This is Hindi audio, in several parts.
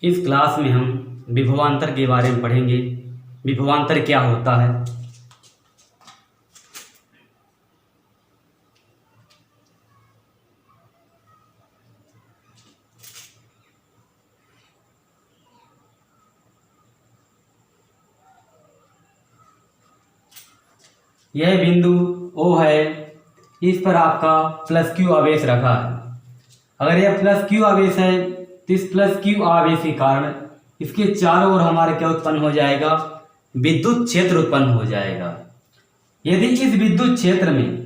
इस क्लास में हम विभवांतर के बारे में पढ़ेंगे। विभवांतर क्या होता है। यह बिंदु O है, इस पर आपका प्लस Q आवेश रखा है। अगर यह प्लस Q आवेश है तो इस प्लस Q आवेश के कारण इसके चारों ओर हमारे क्या उत्पन्न हो जाएगा, विद्युत क्षेत्र उत्पन्न हो जाएगा। यदि इस विद्युत क्षेत्र में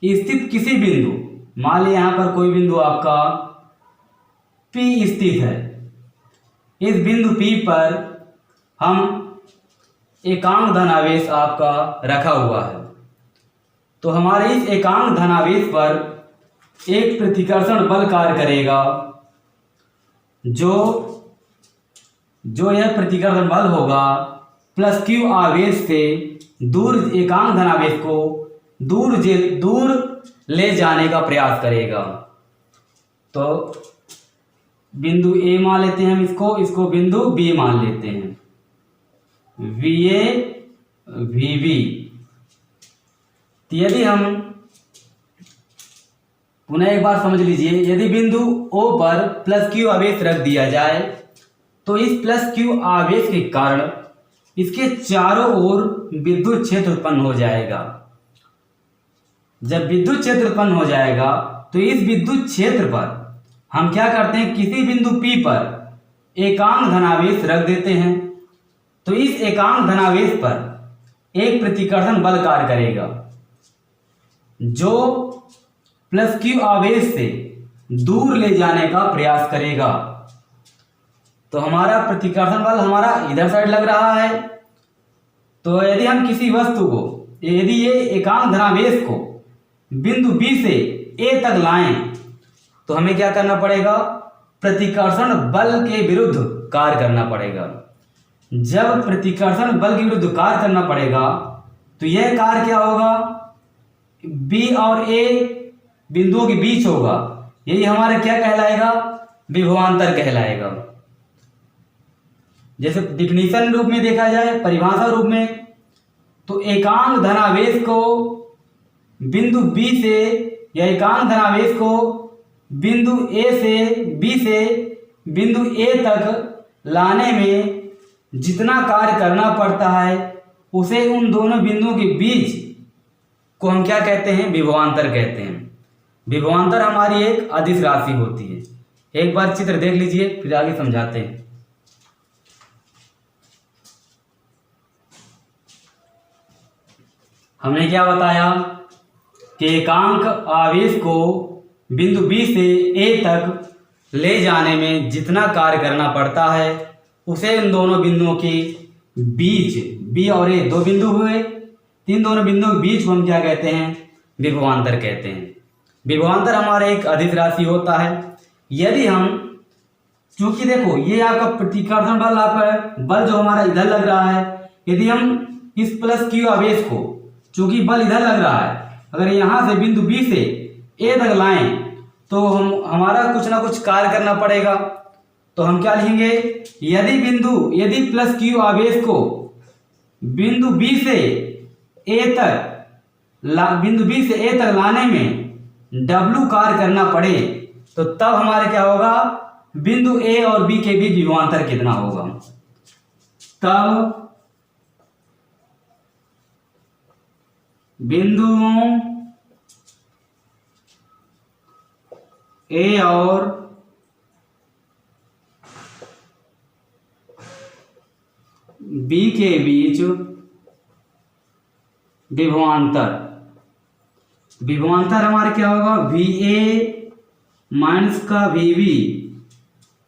स्थित किसी बिंदु, मान लीजिए यहाँ पर कोई बिंदु आपका P स्थित है, इस बिंदु P पर हम एकांक धनावेश आपका रखा हुआ है, तो हमारे इस एकांक धनावेश पर एक प्रतिकर्षण बल कार्य करेगा। जो यह प्रतिकर्षण बल होगा प्लस Q आवेश से दूर एकांक धनावेश को दूर ले जाने का प्रयास करेगा। तो बिंदु A मान लेते हैं हम, इसको बिंदु B मान लेते हैं, VA VB। तो यदि हम पुनः एक बार समझ लीजिए, यदि बिंदु O पर प्लस Q आवेश रख दिया जाए तो इस प्लस Q आवेश के कारण इसके चारों ओर विद्युत क्षेत्र उत्पन्न हो जाएगा। जब विद्युत क्षेत्र उत्पन्न हो जाएगा तो इस विद्युत क्षेत्र पर हम क्या करते हैं, किसी बिंदु P पर एकांक धनावेश रख देते हैं, तो इस एकांक धनावेश पर एक प्रतिकर्षण बल कार्य करेगा जो प्लस Q आवेश से दूर ले जाने का प्रयास करेगा। तो हमारा प्रतिकर्षण बल हमारा इधर साइड लग रहा है। तो यदि हम किसी वस्तु को, यदि ये एकांक धनावेश को बिंदु B से A तक लाएं तो हमें क्या करना पड़ेगा, प्रतिकर्षण बल के विरुद्ध कार्य करना पड़ेगा। जब प्रतिकर्षण बल के विरुद्ध कार्य करना पड़ेगा तो यह कार्य क्या होगा, B और A बिंदुओं के बीच होगा। यही हमारा क्या कहलाएगा, विभवांतर कहलाएगा। जैसे डिफिनीशन रूप में देखा जाए, परिभाषा रूप में, तो एकांक धनावेश को बिंदु B से या एकांक धनावेश को बिंदु A से B से बिंदु A तक लाने में जितना कार्य करना पड़ता है उसे उन दोनों बिंदुओं के बीच को हम क्या कहते हैं, विभवांतर कहते हैं। विभवांतर हमारी एक अदिश राशि होती है। एक बार चित्र देख लीजिए, फिर आगे समझाते हैं। हमने क्या बताया कि एकांक आवेश को बिंदु B से A तक ले जाने में जितना कार्य करना पड़ता है उसे इन दोनों बिंदुओं के बीच, B और A दो बिंदु हुए, इन दोनों बिंदुओं के बीच को हम क्या कहते हैं, विभवांतर कहते हैं। विभवांतर हमारा एक अदिश राशि होता है। यदि हम, चूंकि देखो ये आपका प्रतिकर्षण बल, आपका बल जो हमारा इधर लग रहा है, यदि हम इस प्लस Q आवेश को, चूंकि बल इधर लग रहा है, अगर यहां से बिंदु B से A तक लाएं तो हमारा कुछ ना कुछ कार्य करना पड़ेगा। तो हम क्या लिखेंगे, यदि प्लस Q आवेश को बिंदु B से A तक लाने में W कार्य करना पड़े तो तब हमारे क्या होगा, बिंदु A और B के बीच विभवांतर कितना होगा। तब बिंदुओं A और B के बीच विभवांतर हमारे क्या होगा, VA माइनस का VB।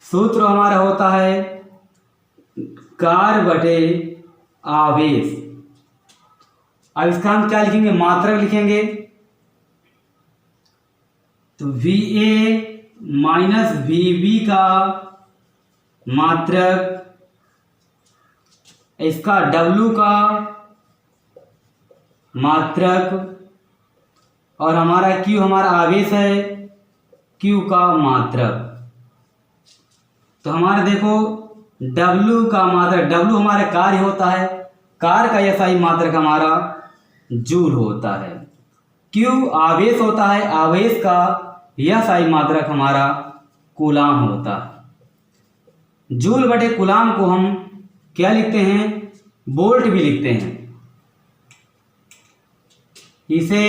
सूत्र हमारा होता है कार्य बटे आवेश। अब इसका हम क्या लिखेंगे, मात्रक लिखेंगे। तो VA माइनस VB का मात्रक, इसका W का मात्रक, और हमारा Q हमारा आवेश है, Q का मात्रक। तो हमारे देखो W का मात्रक, W हमारे कार्य होता है, कार्य का SI मात्रक हमारा जूल होता है। Q आवेश होता है, आवेश का SI मात्रक हमारा कूलाम होता है। जूल बटे कूलाम को हम क्या लिखते हैं, वोल्ट भी लिखते हैं। इसे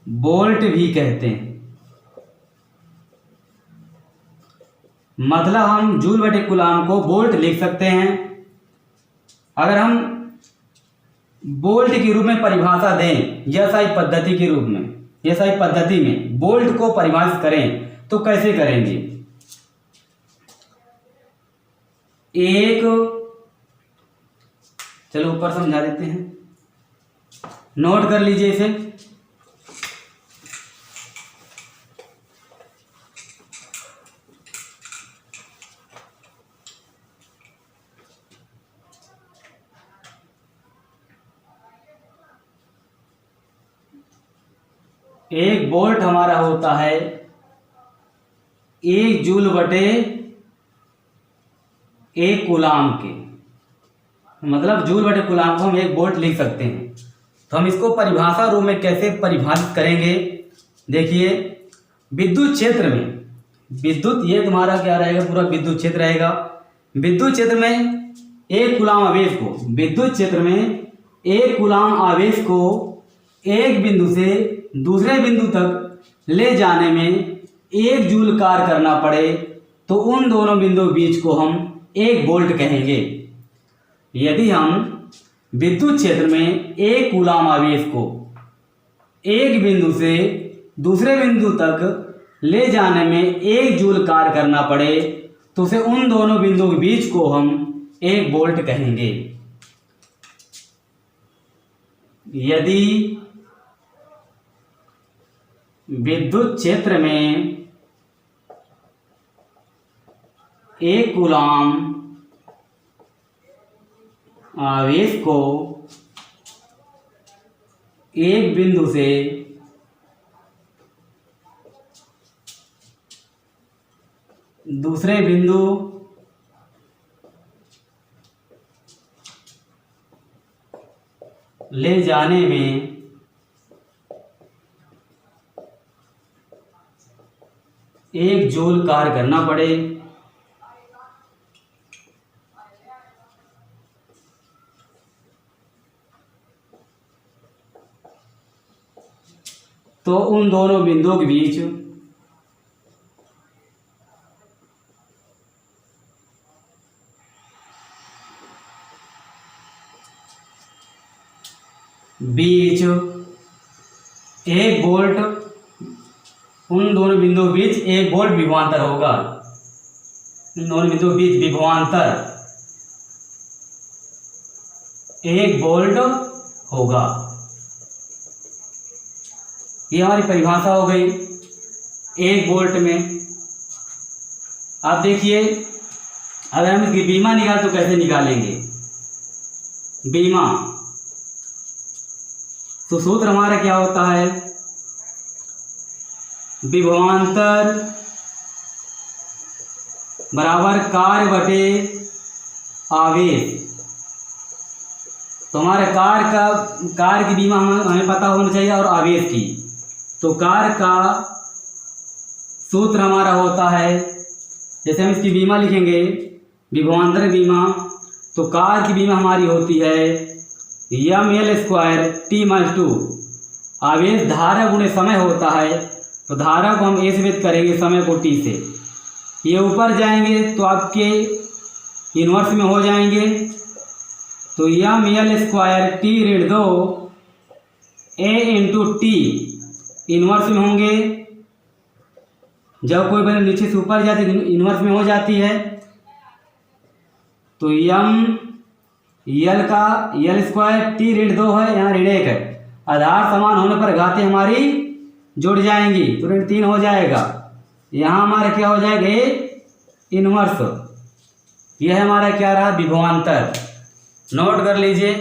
वोल्ट भी कहते हैं। मतलब हम जूल बटे कूलाम को वोल्ट लिख सकते हैं। अगर हम वोल्ट के रूप में परिभाषा दें, SI पद्धति के रूप में, SI पद्धति में वोल्ट को परिभाषित करें तो कैसे करेंगे। एक, चलो ऊपर समझा देते हैं, नोट कर लीजिए इसे। एक वोल्ट हमारा होता है 1 जूल बटे 1 कूलाम के, मतलब जूल बटे कूलाम को हम 1 वोल्ट लिख सकते हैं। तो हम इसको परिभाषा रूप में कैसे परिभाषित करेंगे, देखिए विद्युत क्षेत्र में, विद्युत ये तुम्हारा क्या रहेगा, पूरा विद्युत क्षेत्र रहेगा। विद्युत क्षेत्र में 1 कूलाम आवेश को, विद्युत क्षेत्र में 1 कूलाम आवेश को एक बिंदु से दूसरे बिंदु तक ले जाने में 1 जूल कार्य करना पड़े तो उन दोनों बिंदुओं बीच को हम 1 वोल्ट कहेंगे। यदि हम विद्युत क्षेत्र में 1 कूलाम आवेश को एक बिंदु से दूसरे बिंदु तक ले जाने में 1 जूल कार्य करना पड़े तो उसे उन दोनों बिंदुओं के बीच को हम 1 वोल्ट कहेंगे। यदि विद्युत क्षेत्र में 1 कूलाम आवेश को एक बिंदु से दूसरे बिंदु ले जाने में 1 जूल कार्य करना पड़े तो उन दोनों बिंदुओं के बीच बीच 1 वोल्ट, उन दोनों बिंदुओं के बीच 1 वोल्ट विभवांतर होगा। उन दोनों बिंदुओं के बीच विभवांतर 1 वोल्ट होगा। ये हमारी परिभाषा हो गई 1 वोल्ट में। अब देखिए अगर हम इसकी बीमा निकालें तो कैसे निकालेंगे बीमा। तो सूत्र हमारा क्या होता है, विभवांतर बराबर कार्य बटे आवेश। तो हमारे कार्य की बीमा हमें पता होना चाहिए और आवेश की। तो कार्य का सूत्र हमारा होता है, जैसे हम इसकी बीमा लिखेंगे विभवांतर बीमा, तो कार्य की बीमा हमारी होती है mL²T-2। आवेश धारा गुणे समय होता है, तो धारा को हम A से व्यक्त करेंगे, समय को T से। ये ऊपर जाएंगे तो आपके इन्वर्स में हो जाएंगे, तो mL²T-2 A×T इन्वर्स में होंगे। जब कोई वैल्यू नीचे से ऊपर जाती है इन्वर्स में हो जाती है। तो L का L²T-2 है, यहाँ ऋण 1 है, आधार समान होने पर घातें हमारी जुड़ जाएंगी तो ऋण 3 हो जाएगा। यहाँ हमारा क्या हो जाएगा इन्वर्स। यह हमारा क्या रहा विभवांतर। नोट कर लीजिए।